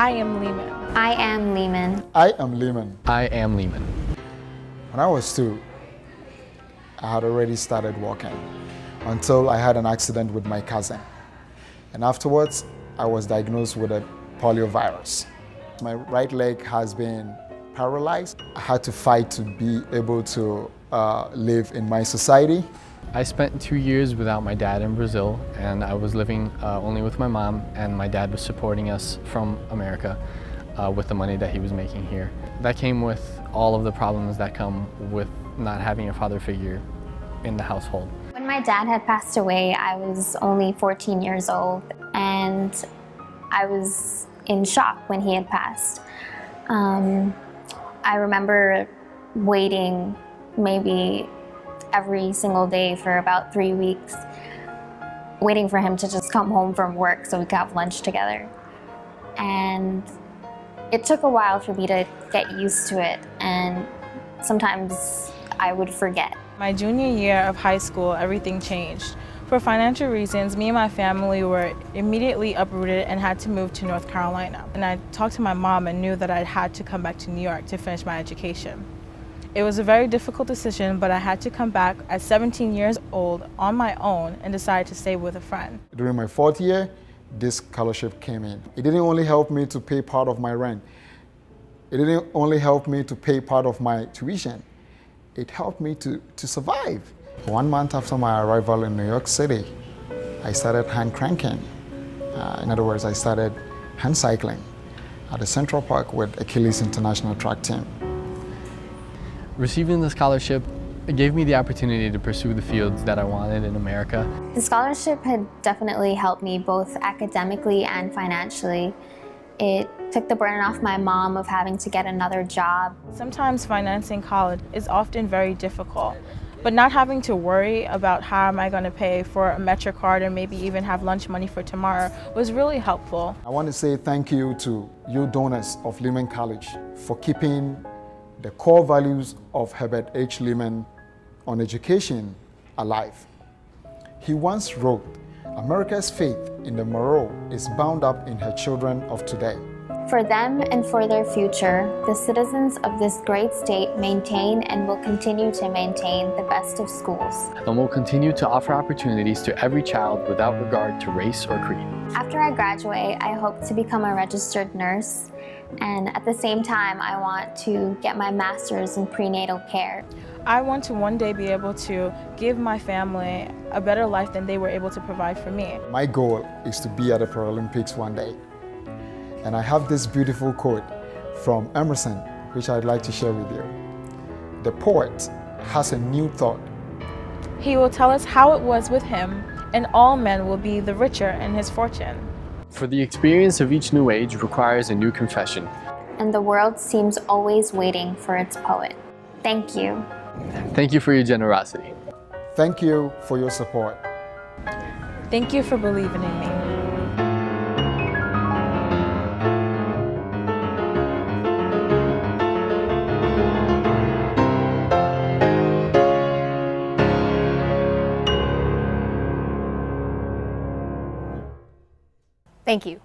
I am Lehman. I am Lehman. I am Lehman. I am Lehman. When I was 2, I had already started walking until I had an accident with my cousin. And afterwards, I was diagnosed with a poliovirus. My right leg has been paralyzed. I had to fight to be able to live in my society. I spent 2 years without my dad in Brazil, and I was living only with my mom, and my dad was supporting us from America with the money that he was making here. That came with all of the problems that come with not having a father figure in the household. When my dad had passed away, I was only 14 years old, and I was in shock when he had passed. I remember waiting maybe every single day for about 3 weeks, waiting for him to just come home from work so we could have lunch together. And it took a while for me to get used to it, and sometimes I would forget. My junior year of high school, everything changed. For financial reasons, me and my family were immediately uprooted and had to move to North Carolina. And I talked to my mom and knew that I had to come back to New York to finish my education. It was a very difficult decision, but I had to come back at 17 years old on my own and decided to stay with a friend. During my 4th year, this scholarship came in. It didn't only help me to pay part of my rent. It didn't only help me to pay part of my tuition. It helped me to survive. 1 month after my arrival in New York City, I started hand cranking. In other words, I started hand cycling at the Central Park with Achilles International Track Team. Receiving the scholarship gave me the opportunity to pursue the fields that I wanted in America. The scholarship had definitely helped me both academically and financially. It took the burden off my mom of having to get another job. Sometimes financing college is often very difficult, but not having to worry about how am I going to pay for a Metro card or maybe even have lunch money for tomorrow was really helpful. I want to say thank you to you donors of Lehman College for keeping the core values of Herbert H. Lehman on education alive. He once wrote, "America's faith in the morrow is bound up in her children of today." For them and for their future, the citizens of this great state maintain and will continue to maintain the best of schools. And will continue to offer opportunities to every child without regard to race or creed. After I graduate, I hope to become a registered nurse, and at the same time, I want to get my master's in prenatal care. I want to one day be able to give my family a better life than they were able to provide for me. My goal is to be at the Paralympics one day. And I have this beautiful quote from Emerson, which I'd like to share with you. The poet has a new thought. He will tell us how it was with him, and all men will be the richer in his fortune. For the experience of each new age requires a new confession. And the world seems always waiting for its poet. Thank you. Thank you for your generosity. Thank you for your support. Thank you for believing in me. Thank you.